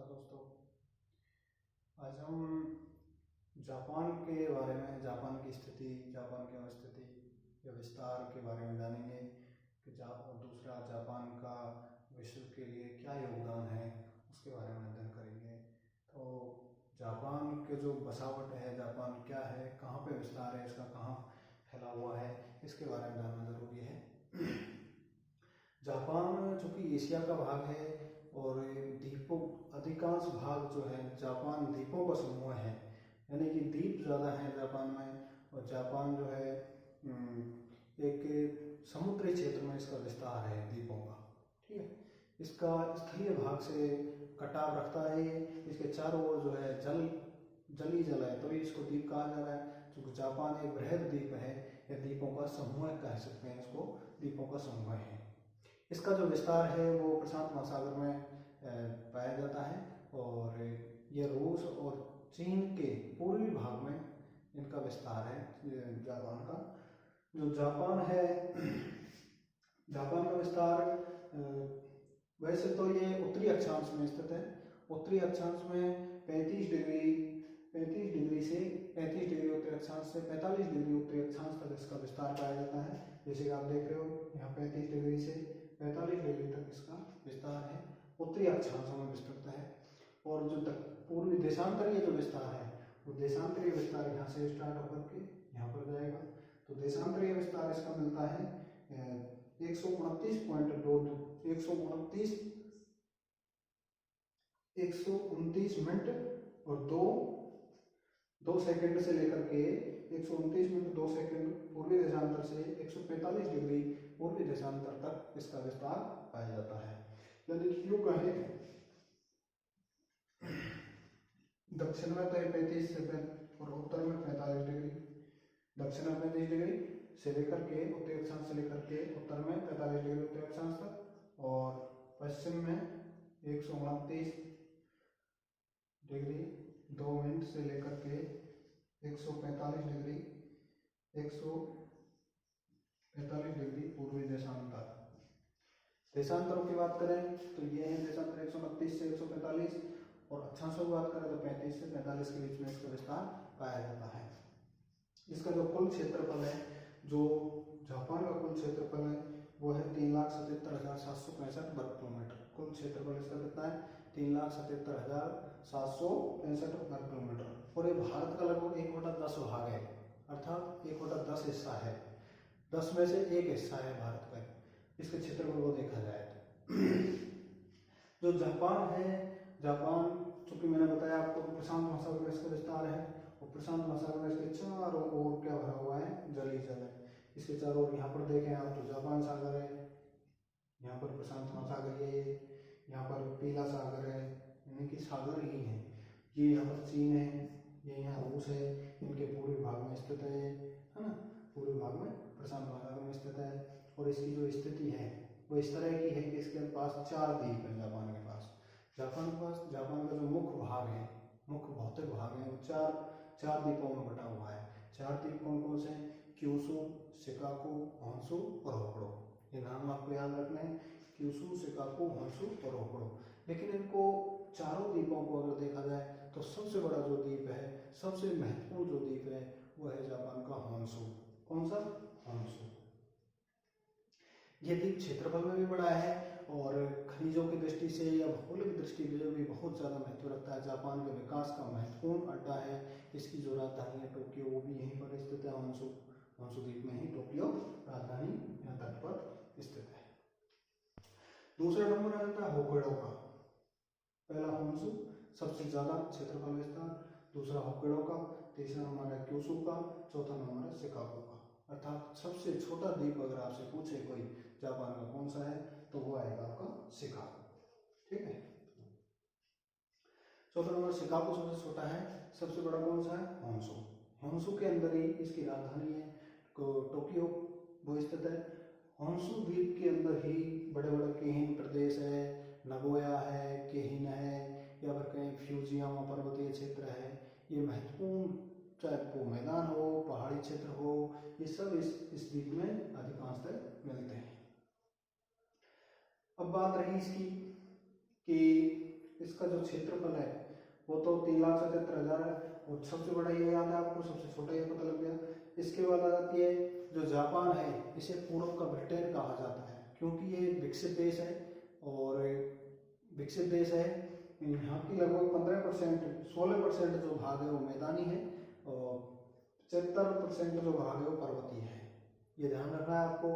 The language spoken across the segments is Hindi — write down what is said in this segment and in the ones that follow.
नमस्कार दोस्तों। आज हम जापान के बारे में, जापान की स्थिति, जापान की अवस्थिति या विस्तार के बारे में जानेंगे कि दूसरा जापान का विश्व के लिए क्या योगदान है, उसके बारे में अध्ययन करेंगे। तो जापान के जो बसावट है, जापान क्या है, कहाँ पे विस्तार है, इसका कहाँ फैला हुआ है, इसके बारे में जानना जरूरी है। जापान चूँकि एशिया का भाग है और द्वीपों, अधिकांश भाग जो है जापान द्वीपों का समूह है, यानी कि द्वीप ज़्यादा है जापान में। और जापान जो है एक समुद्री क्षेत्र में इसका विस्तार है द्वीपों का, ठीक है। इसका स्थलीय भाग से कटाव रखता है। इसके चारों ओर जो है जल ही जल है, तभी इसको द्वीप कहा जा रहा है। क्योंकि जापान एक बृहद द्वीप है या द्वीपों का समूह कह सकते हैं इसको, द्वीपों का समूह है। इसका जो विस्तार है वो प्रशांत महासागर में पाया जाता है और ये रूस और चीन के पूर्वी भाग में इनका विस्तार है जापान का। जो जापान है, जापान का विस्तार वैसे तो ये उत्तरी अक्षांश में स्थित है। उत्तरी अक्षांश में 35 डिग्री से 35 डिग्री उत्तरी अक्षांश से 45 डिग्री उत्तरी अक्षांश तक इसका विस्तार पाया जाता है। जैसे कि आप देख रहे हो यहाँ 35 डिग्री से 45 डिग्री तक इसका विस्तार है, उत्तरी अक्षांशों में विस्तृत है। और जो पूर्वी देशांतरीय जो विस्तार है, वो देशांतरीय विस्तार यहाँ से स्टार्ट होकर के यहाँ पर जाएगा। तो देशांतरीय विस्तार इसका मिलता है 129 मिनट और दो सेकंड से लेकर के 129 मिनट 2 सेकंड पूर्वी देशांतर से 145 डिग्री पूर्वी देशांतर तक इसका विस्तार पाया जाता है। यदि यूं कहें दक्षिण में तो 35 से और उत्तर में 45 डिग्री, दक्षिण में 35 डिग्री से लेकर के उत्तरी अक्षांश से लेकर के उत्तर में 45 डिग्री उत्तरी अक्षांश तक, और पश्चिम में 129 डिग्री 2 मिनट से लेकर के 145 डिग्री 145 डिग्री पूर्वी देशांतर। देशांतरों की बात करें तो ये है देशांतर 129 से 145, और अक्षांशों की बात करें तो 35 से 45 के बीच में इसका विस्तार पाया जाता है। इसका जो कुल क्षेत्रफल है, जो जापान का कुल क्षेत्रफल है, वो है 3,77,765 वर्ग किलोमीटर। कुल क्षेत्रफल इसका कितना है? 3,77,765 वर्ग किलोमीटर। और ये भारत का लगभग 1/10 भाग है, अर्थात 1/10 हिस्सा है। 10 में से 1 हिस्सा है भारत का इसके क्षेत्रफल को देखा जाए तो। जो जापान है, जापान चूंकि मैंने बताया आपको प्रशांत महासागर में इसका विस्तार है, और प्रशांत महासागर में इसके चारों ओर क्या भरा हुआ है? जल ही जल है। इसके चारों ओर यहाँ पर देखें आप तो जापान सागर है, यहाँ पर प्रशांत महासागर है, यहाँ पर पीला सागर है, यानी कि सागर ही है। ये यहाँ पर चीन है, ये यहाँ रूस है, इनके पूर्वी भाग में स्थित है ना, पूर्वी भाग में प्रशांत महासागर में स्थित है। और इसकी जो स्थिति है वो इस तरह की है कि इसके पास 4 द्वीप है जापान के पास। जापान का जो मुख्य भाग है, मुख्य भौतिक भाग है, वो चार द्वीपों में बटा हुआ है। 4 द्वीप कौन कौन से हैं? क्यूशू, शिकागो, होन्शु और होक्काइडो। ये नाम आपको याद रखना है, क्यूशू, शिकागो, होन्शु और होक्काइडो। लेकिन इनको चारों द्वीपों को अगर देखा जाए तो सबसे बड़ा जो द्वीप है, सबसे महत्वपूर्ण जो द्वीप है, वो है जापान का होन्शु। कौन सा? होन्शु। ये द्वीप क्षेत्रफल में भी बड़ा है और खनिजों की दृष्टि से या भौगोलिक दृष्टि से भी बहुत ज़्यादा महत्व रखता है। जापान के विकास का महत्वपूर्ण अड्डा है। इसकी जो राजधानी है टोक्यो, वो भी यहीं पर स्थित है। होन्शु द्वीप में ही टोक्यो राजधानी यहाँ तट पर स्थित है। दूसरा नंबर आ जाता है होक्काइडो का। पहला होन्शु, सबसे ज़्यादा क्षेत्रफल विस्तार, दूसरा होक्काइडो का, तीसरा नंबर है क्यूशू का, चौथा नंबर है शिकागो का। अर्थात सबसे छोटा द्वीप अगर आपसे पूछे कोई जापान का कौन सा है, तो वो आएगा आपका शिकागो, ठीक है। चौथा नंबर शिकागो सबसे छोटा है, सबसे बड़ा कौन सा है? होन्शु। होन्शु के अंदर ही इसकी राजधानी है टोक्यो, वो स्थित है। होन्शु द्वीप के अंदर ही बड़े बड़े केहिन प्रदेश है, नगोया है, केहिन है, या फिर कहीं फ्यूजियामा पर्वतीय क्षेत्र है। ये महत्वपूर्ण, चाहे वो मैदान हो, पहाड़ी क्षेत्र हो, ये सब इस द्वीप में अधिकांशतः मिलते हैं। अब बात रही इसकी कि इसका जो क्षेत्रफल है वो तो 3,77,000 है, और सबसे बड़ा ये याद है आपको, सबसे छोटा ये पता लग गया। इसके बाद आ जाती है जो जापान है, इसे पूर्व का ब्रिटेन कहा जाता है, क्योंकि ये विकसित देश है, और विकसित देश है। यहाँ की लगभग 15% 16% जो भाग है वो मैदानी है, और 75% जो भाग है वो पर्वतीय है। ये ध्यान रखना है आपको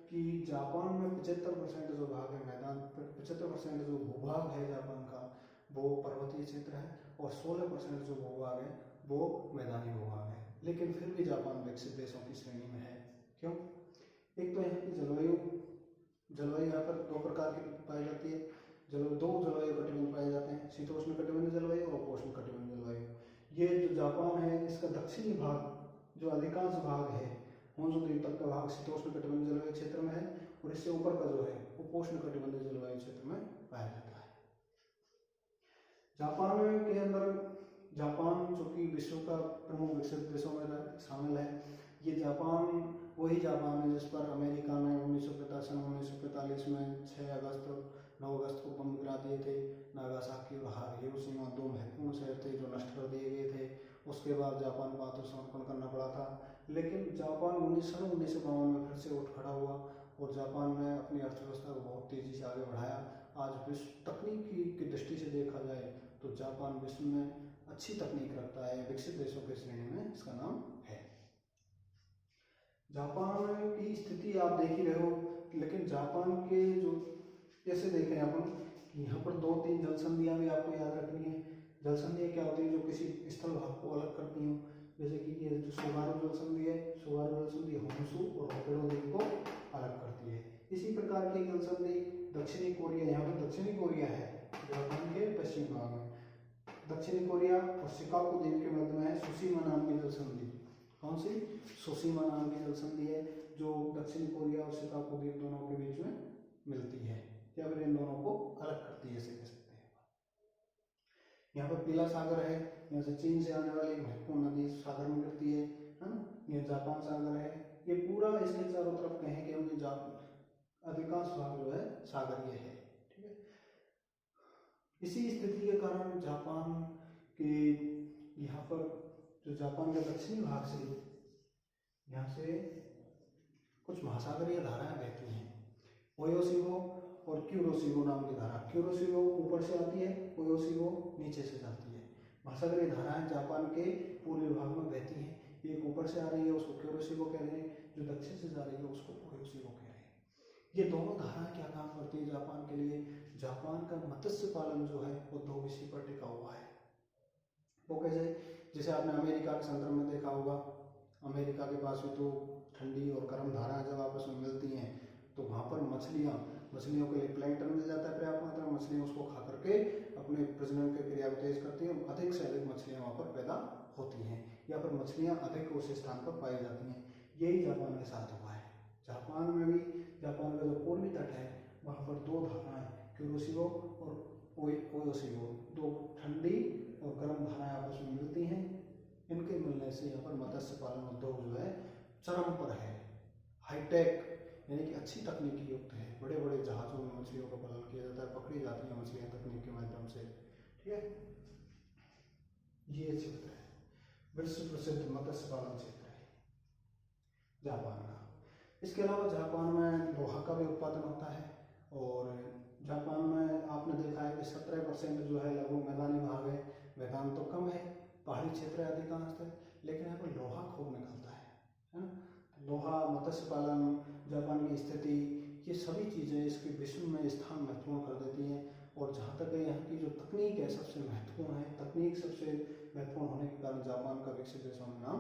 कि जापान में 75% जो भाग है मैदान, 75% जो भूभाग है जापान का वो पर्वतीय क्षेत्र है, और 16% जो भूभाग है वो मैदानी भूभाग है। लेकिन फिर भी जापान विकसित देशों की श्रेणी में है। क्यों? एक तो यहाँ की जलवायु यहाँ पर दो प्रकार की पाई जाती है। दो जलवायु कटिबंध पाए जाते हैं, शीतोष्ण कटिबंध जलवायु और उपोष्ण कटिबंध जलवायु। ये जो जापान है इसका दक्षिणी भाग, जो अधिकांश भाग है मानसून द्वीप तक का भाग शीतोष्ण कटिबंध जलवायु क्षेत्र में है, और इससे ऊपर का जो है उपोष्ण कटिबंध जलवायु क्षेत्र में पाया जाता है। जापान के अंदर, जापान जो कि विश्व का प्रमुख विकसित देशों में शामिल है, ये जापान वही जापान है जिस पर अमेरिका ने 1945 में 6 अगस्त 9 अगस्त को बम गिरा दिए थे। नागासाकी और हिरोशिमा दो महत्वपूर्ण शहर थे जो नष्ट कर दिए गए थे। उसके बाद जापान को आत्मसमर्पण करना पड़ा था, लेकिन जापान 1952 में फिर से उठ खड़ा हुआ, और जापान ने अपनी अर्थव्यवस्था को बहुत तेजी से आगे बढ़ाया। आज विश्व तकनीकी की दृष्टि से देखा जाए तो जापान विश्व में अच्छी तकनीक रखता है, विकसित देशों की श्रेणी में इसका नाम है। जापान की स्थिति आप देख ही रहे हो, लेकिन जापान के जो कैसे देखें अपन, यहाँ पर 2-3 जल संधियाँ भी आपको याद रखनी है। जल संधियाँ क्या होती है? जो किसी स्थल भाग को अलग करती हूँ, जैसे कि ये जो सुगारू जल संधि है, सुगारू जल संधि होन्शु और होक्काइडो द्वीप को अलग करती है। इसी प्रकार की जल संधि दक्षिणी कोरिया, यहाँ पर दक्षिणी कोरिया है जापान के पश्चिमी भाग में, दक्षिणी कोरिया और शिकागो द्वीप के मध्य में है सुशीमा नाम की जल संधि। कौन सी? सुशीमा नाम की जल संधि है, जो दक्षिणी कोरिया और शिकागो द्वीप दोनों के बीच में मिलती है, या फिर इन दोनों को अलग करती है, ऐसे कह सकते हैं। यहाँ पर पीला सागर है, यहाँ से चीन से आने वाली महत्वपूर्ण नदी सागर में गिरती है ना। ये जापान सागर है, ये पूरा इसके चारों तरफ कहें कि हम अधिकांश भाग जो है सागरीय है। ठीक है, इसी स्थिति के कारण जापान के यहाँ पर जो जापान के दक्षिणी भाग से यहाँ से कुछ महासागरीय धाराएं बहती हैं। ओयोशिबो और क्यूरोशिबो नाम की धारा, क्यूरोशिबो ऊपर से आती है, ओयोशिबो नीचे से जाती है। महासागरीय धाराएं जापान के पूर्वी भाग में बहती हैं। एक ऊपर से आ रही है उसको क्यूरोशिबो कह रहे हैं, जो दक्षिण से जा रही है उसको ओयोशिबो कह रहे हैं। ये दोनों धाराएं क्या काम करती है जापान के लिए? जापान का मत्स्य पालन जो है वो 2 विषय पर टिका हुआ है। वो कैसे? जैसे आपने अमेरिका के संदर्भ में देखा होगा, अमेरिका के पास भी तो ठंडी और गर्म धाराएं जब आपस में मिलती हैं तो वहाँ पर मछलियों के लिए प्लैंकटन मिल जाता है पर्याप्त मात्रा में। मछलियाँ उसको खा करके अपने प्रजनन की क्रिया को तेज करती हैं, अधिक से अधिक मछलियाँ वहाँ पर पैदा होती हैं, या फिर मछलियाँ अधिक उस स्थान पर पाई जाती हैं। यही जापान के साथ हुआ है। जापान में भी, जापान का जो पूर्वी तट है वहाँ पर 2 धाराएं, क्यूरोशिबो और ओयोशिबो, 2 ठंडी और गर्म धाराएं आपस में मिलती हैं। इनके मिलने से यहाँ पर मत्स्य पालन उद्योग जो है चरम पर है, हाईटेक यानी कि अच्छी तकनीकी युक्त है। बड़े बड़े जहाज़ों में मछलियों का पालन किया जाता है, पकड़ी जाती हैं मछलियाँ तकनीक के माध्यम से। ठीक है, ये क्षेत्र है विश्व प्रसिद्ध मत्स्य पालन क्षेत्र है जापान का। इसके अलावा जापान में लोहा का भी उत्पादन होता है, और जापान में आपने देखा है कि 17% जो है लगभग मैदानी भाग है। मैदान तो कम है, पहाड़ी क्षेत्र है अधिकांश है, लेकिन यहाँ पर लोहा खूब निकलता है ना। लोहा, मत्स्य पालन, जापान की स्थिति, ये सभी चीज़ें इसके विश्व में स्थान महत्वपूर्ण कर देती हैं। और जहाँ तक यहाँ की जो तकनीक है सबसे महत्वपूर्ण है, तकनीक सबसे महत्वपूर्ण होने के कारण जापान का विकसित देशों में नाम